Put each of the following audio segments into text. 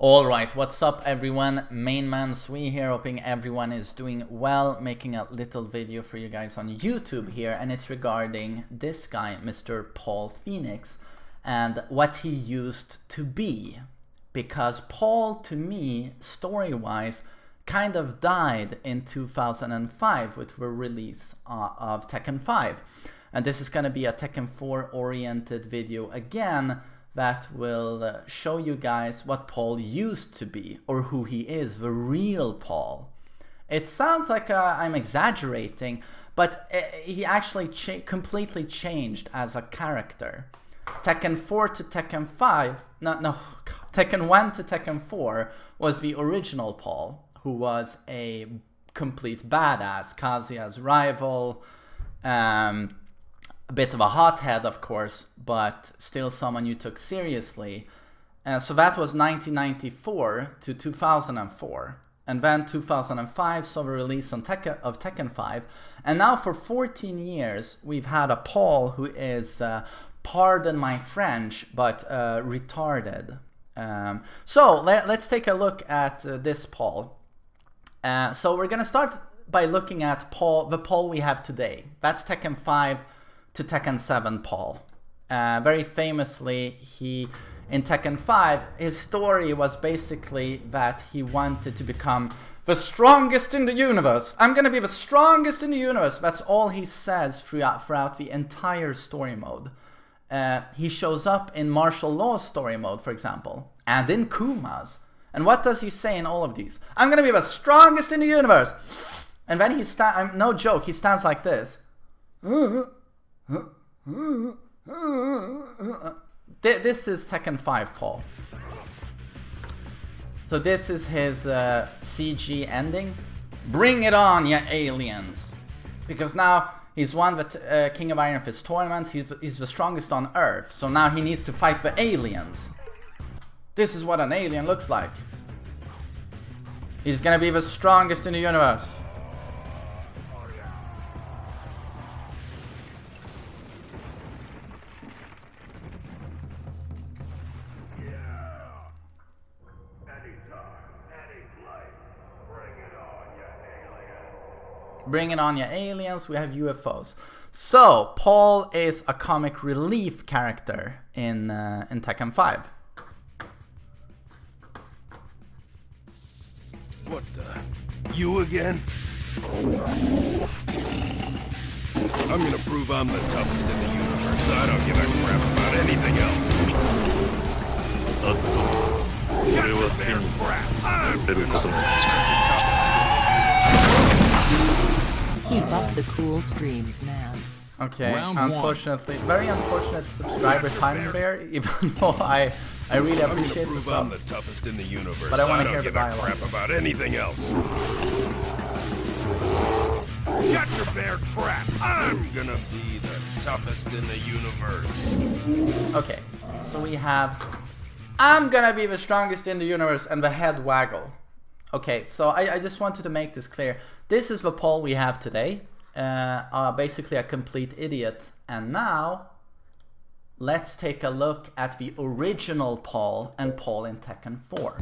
Alright, what's up everyone? MainManSWE here, hoping everyone is doing well, making a little video for you guys on YouTube here, and it's regarding this guy, Mr. Paul Phoenix, and what he used to be. Because Paul, to me, story-wise, kind of died in 2005 with the release of Tekken 5. And this is going to be a Tekken 4 oriented video again, that will show you guys what Paul used to be, or who he is, the real Paul. It sounds like I'm exaggerating, but he actually completely changed as a character. Tekken 4 to Tekken 5, Tekken 1 to Tekken 4 was the original Paul, who was a complete badass, Kazuya's rival, a bit of a hothead, of course, but still someone you took seriously. So that was 1994 to 2004. And then 2005 saw the release of Tekken 5. And now for 14 years, we've had a Paul who is, pardon my French, but retarded. So let's take a look at this Paul. So we're going to start by looking at the Paul we have today. That's Tekken 5 to Tekken 7 Paul. Very famously, in Tekken 5, his story was basically that he wanted to become the strongest in the universe. I'm gonna be the strongest in the universe. That's all he says throughout the entire story mode. He shows up in martial law story mode, for example, and in Kuma's. And what does he say in all of these? I'm gonna be the strongest in the universe. And then no joke, he stands like this. This is Tekken 5 Paul. So this is his CG ending. Bring it on, ya aliens! Because now he's won the King of Iron Fist tournament. He's the strongest on Earth. So now he needs to fight the aliens. This is what an alien looks like. He's gonna be the strongest in the universe. Bring it on, ya aliens. We have UFOs. So Paul is a comic relief character in Tekken 5. What the? You again? I'm gonna prove I'm the toughest in the universe. I don't give a crap about anything else. Shut your damn crap. Keep up the cool streams, man. Okay, unfortunately, very unfortunate subscriber timing there, even though I really appreciate the sub. I'm the toughest in the universe. But I want to hear the dialogue. Crap about anything else. Shut your bear trap. I'm gonna be the toughest in the universe. Okay, so we have I'm gonna be the strongest in the universe and the head waggle. Okay, so I just wanted to make this clear. This is the Paul we have today. Basically a complete idiot. And now, let's take a look at the original Paul and Paul in Tekken 4.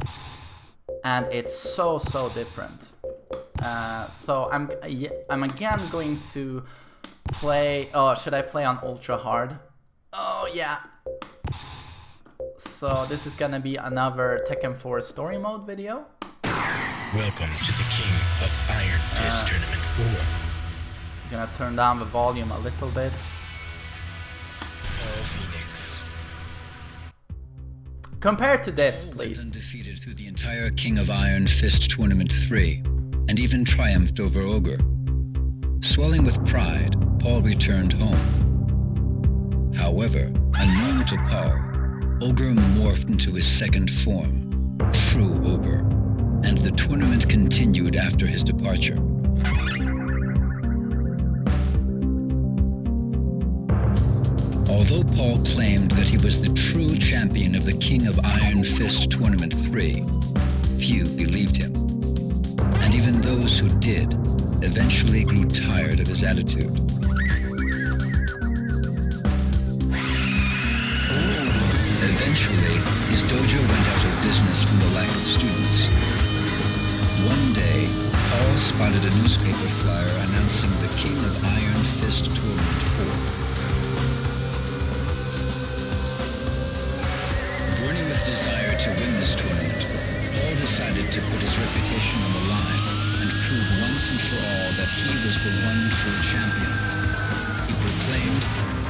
And it's so different. So I'm again going to play... Oh, should I play on Ultra Hard? Oh, yeah. So this is gonna be another Tekken 4 story mode video. Welcome to the King of Iron Fist Tournament 4. I'm gonna turn down the volume a little bit. Paul Phoenix. Compared to this, Paul please. went undefeated through the entire King of Iron Fist Tournament 3, and even triumphed over Ogre. Swelling with pride, Paul returned home. However, unknown to Paul, Ogre morphed into his second form, True Ogre, and the tournament continued after his departure. Although Paul claimed that he was the true champion of the King of Iron Fist Tournament 3, few believed him. And even those who did eventually grew tired of his attitude. Eventually, his dojo went out of business from the lack of spotted a newspaper flyer announcing the King of Iron Fist Tournament 4. Burning with desire to win this tournament, Paul decided to put his reputation on the line and prove once and for all that he was the one true champion. He proclaimed,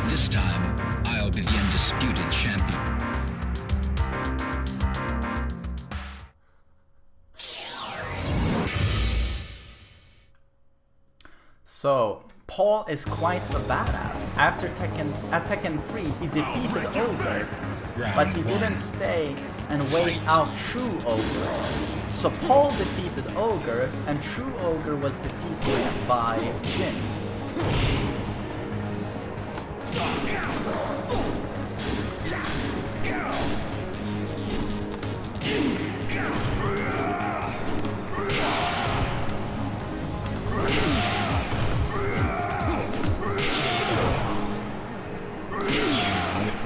"This time, I'll be the undisputed champion." So, Paul is quite a badass. After Tekken 3, he defeated Ogre, but he didn't stay and wait out True Ogre. So Paul defeated Ogre, and True Ogre was defeated by Jin.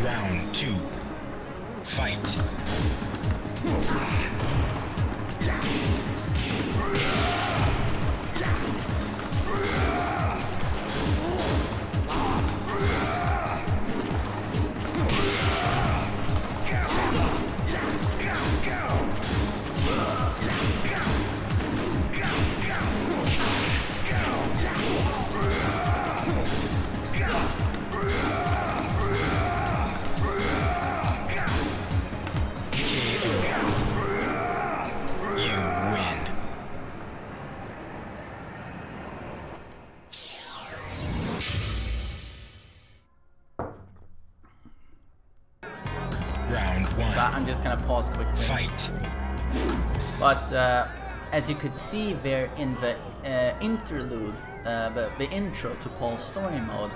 Round 2. Fight. So I'm just gonna pause quickly. Fight. But as you could see there in the interlude, the intro to Paul's story mode,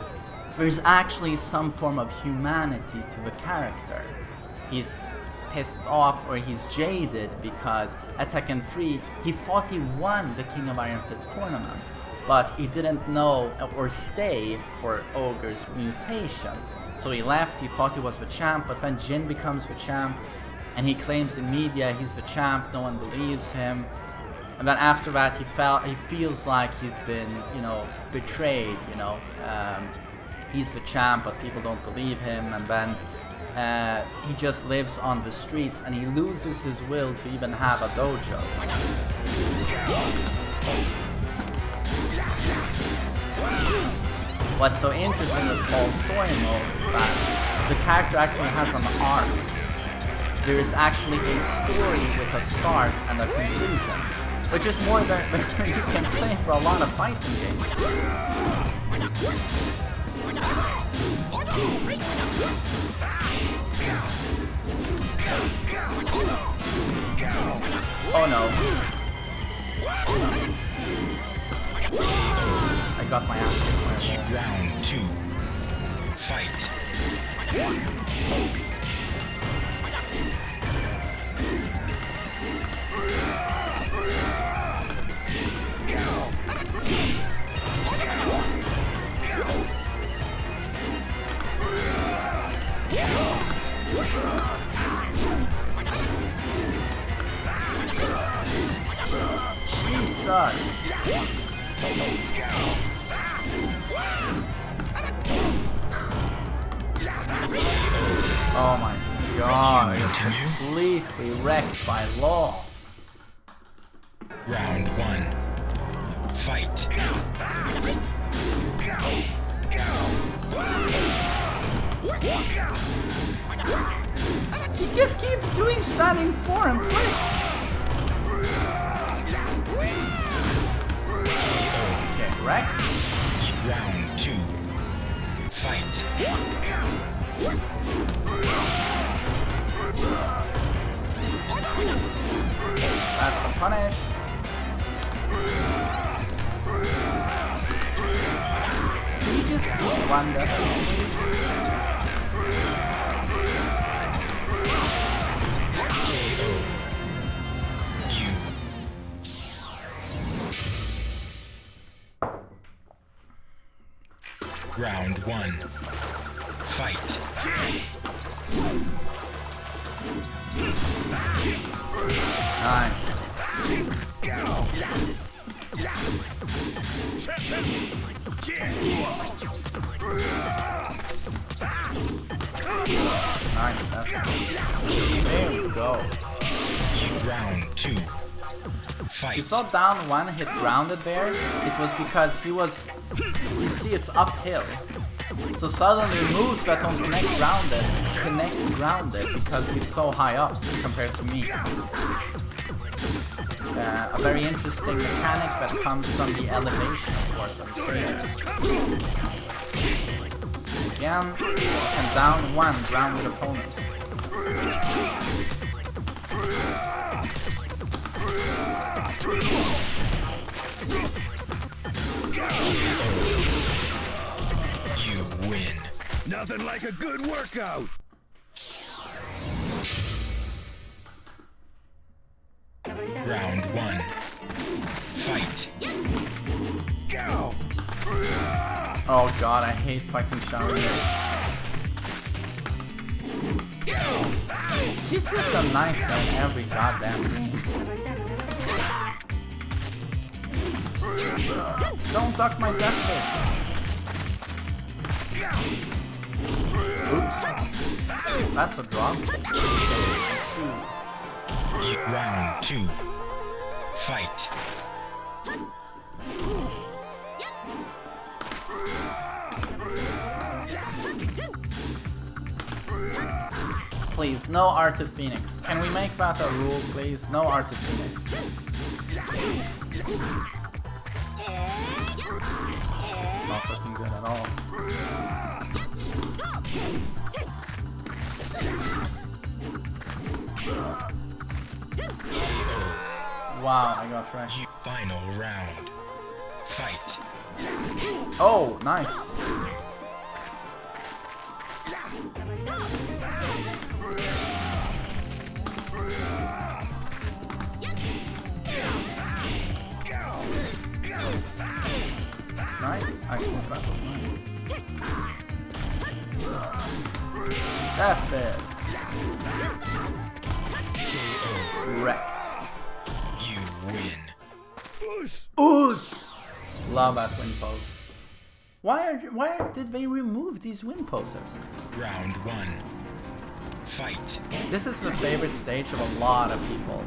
there's actually some form of humanity to the character. He's pissed off or he's jaded because at Tekken 3 he thought he won the King of Iron Fist tournament, but he didn't know or stay for Ogre's mutation. So he left, he thought he was the champ, but then Jin becomes the champ and he claims in media he's the champ, no one believes him. And then after that he feels like he's been, betrayed, he's the champ but people don't believe him, and then he just lives on the streets and he loses his will to even have a dojo. What's so interesting with Paul's story mode is that the character actually has an arc. There is actually a story with a start and a conclusion, which is more than you can say for a lot of fighting games. Oh no. I got my ass kicked by a wall. Round 2. Fight. Jesus. Oh my god, you're completely wrecked by law. Round 1. Fight. He just keeps doing stunning foreign flicks. Okay, wreck. Round 2. Fight. That's a punish. Can you just keep one death? Round 1. Fight. Nice. Nice, that's good. There we go. Round 2. Fight. You saw down one hit grounded there. It was because he was, you see it's uphill. So suddenly moves that don't connect grounded because he's so high up compared to me. A very interesting mechanic that comes from the elevation, of course, of the stage. Again, and down one grounded opponent. You win. Nothing like a good workout. Round 1. Fight. Go. Oh god, I hate fucking showering. She's just a nice guy in every goddamn game. Don't duck my death fist. Oops. That's a drop. Round 2. Fight. Please, no Art of Phoenix. Can we make that a rule, please? No Art of Phoenix. This is not looking good at all. Wow, I got wrecked. Final round. Fight. Oh, nice. Nice. I think that was nice. Death fist. Wrecked. You win. Oosh! Love that win pose. Why did they remove these win poses? Round 1. Fight. This is the favorite stage of a lot of people.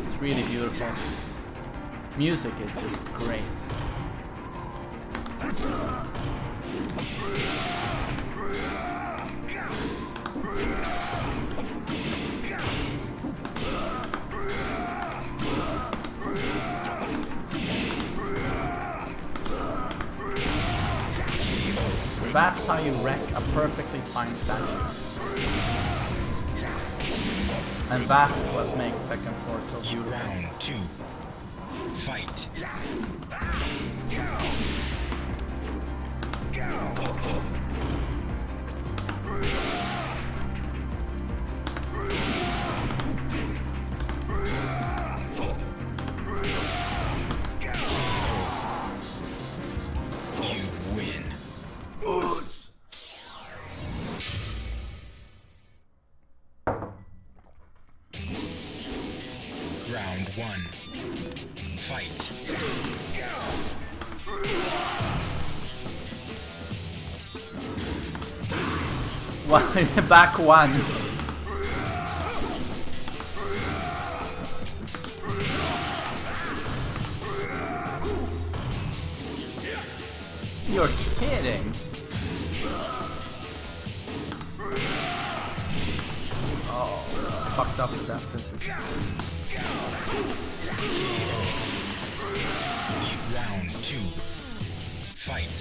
It's really beautiful. Music is just great. That's how you wreck a perfectly fine statue. And that is what makes Tekken 4 so beautiful. Round 2. Fight. You win. Round 1. Fight. Well, back one. You're kidding. Oh, fucked up with that physics. Round 2. Fight.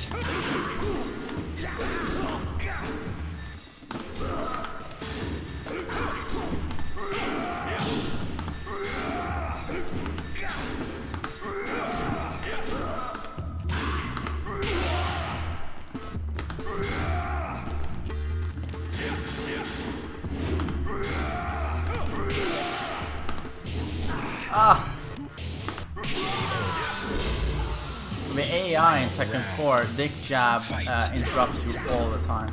Ah! The AI in Tekken 4, dick jab, interrupts you all the time.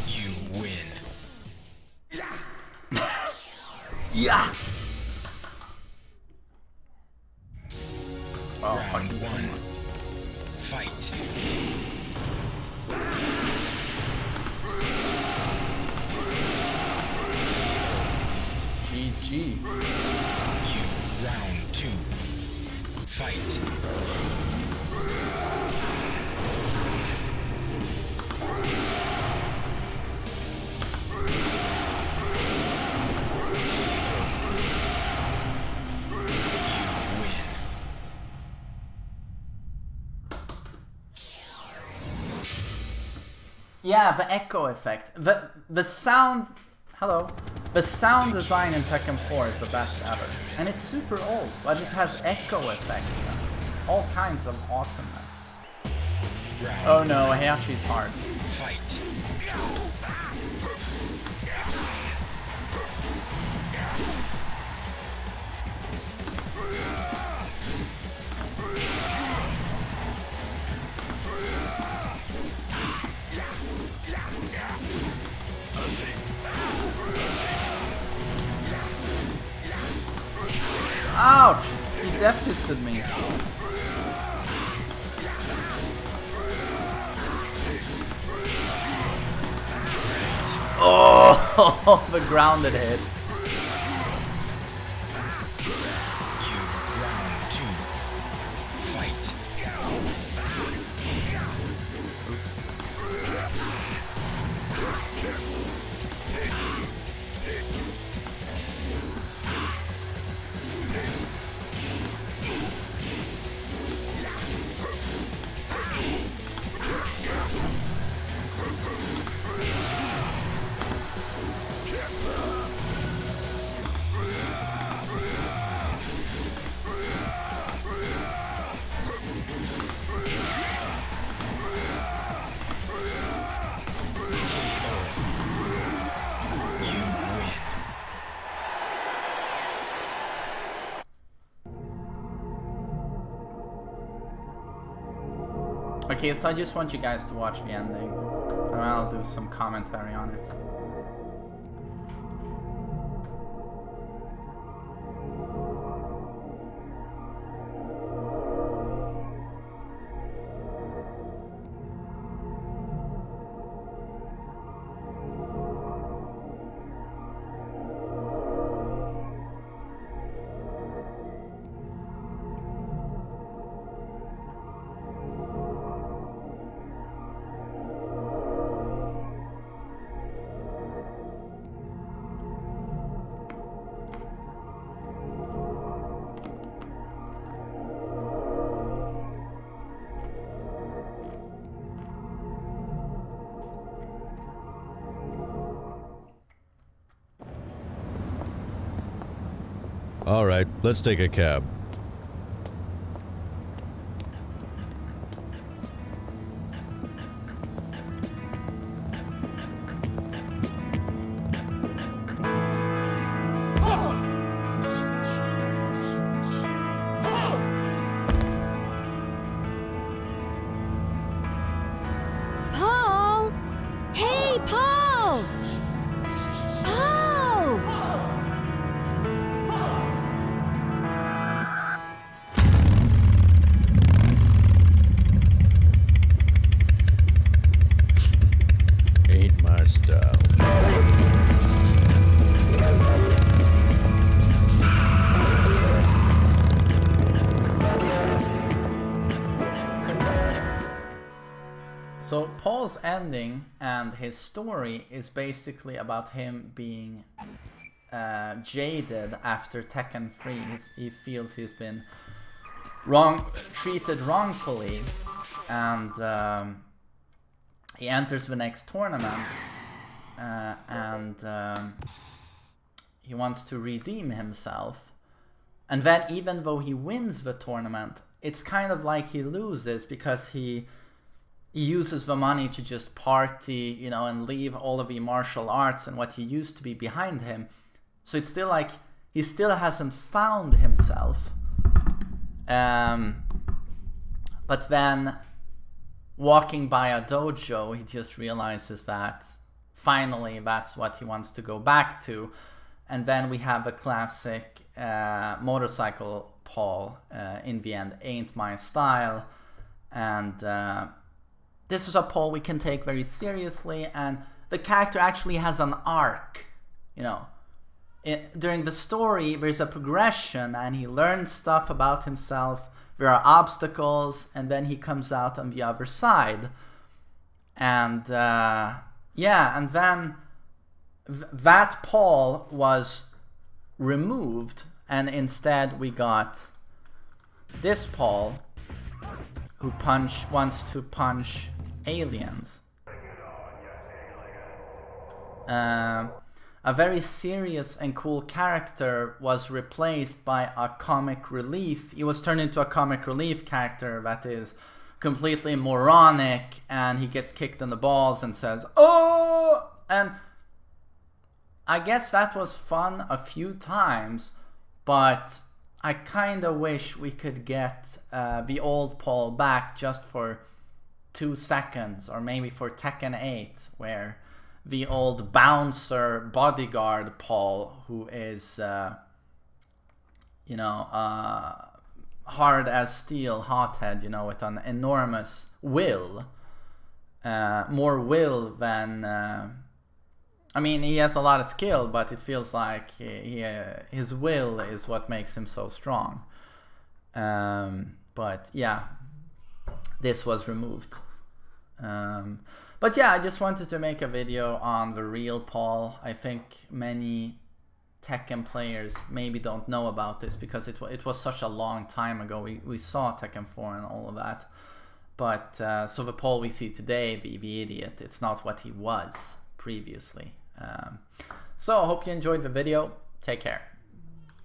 You win. G. Round 2. Fight. Yeah, the echo effect. The sound... Hello. The sound design in Tekken 4 is the best ever. And it's super old, but it has echo effects. All kinds of awesomeness. Oh no, Heihachi's hard. Fight. Ouch! He death fisted me. Oh, the grounded hit. Round 2. Fight. Okay, so I just want you guys to watch the ending, and I'll do some commentary on it. All right, let's take a cab. Paul! Hey, Paul! Paul! Ain't my style. So Paul's ending and his story is basically about him being jaded after Tekken 3. He feels he's been treated wrongfully, and he enters the next tournament, and he wants to redeem himself. And then even though he wins the tournament, it's kind of like he loses, because he uses the money to just party, you know, and leave all of the martial arts and what he used to be behind him. So it's still like he still hasn't found himself. But then walking by a dojo, he just realizes that finally that's what he wants to go back to. And then we have a classic motorcycle Paul in the end, Ain't My Style. And this is a Paul we can take very seriously, and the character actually has an arc, you know. during the story, there's a progression, and he learns stuff about himself. There are obstacles, and then he comes out on the other side. And yeah, and then that Paul was removed, and instead we got this Paul, who wants to punch aliens. A very serious and cool character was replaced by a comic relief. He was turned into a comic relief character that is completely moronic, and he gets kicked in the balls and says, "Oh!" And I guess that was fun a few times, but I kind of wish we could get the old Paul back just for 2 seconds, or maybe for Tekken 8, where the old bouncer bodyguard Paul, who is, you know, hard as steel, hothead, you know, with an enormous will, more will than, I mean, he has a lot of skill, but it feels like his will is what makes him so strong. But yeah, this was removed. But yeah, I just wanted to make a video on the real Paul. I think many Tekken players maybe don't know about this because it was such a long time ago. We saw Tekken 4 and all of that. But so the Paul we see today, the idiot, it's not what he was previously. So I hope you enjoyed the video. Take care.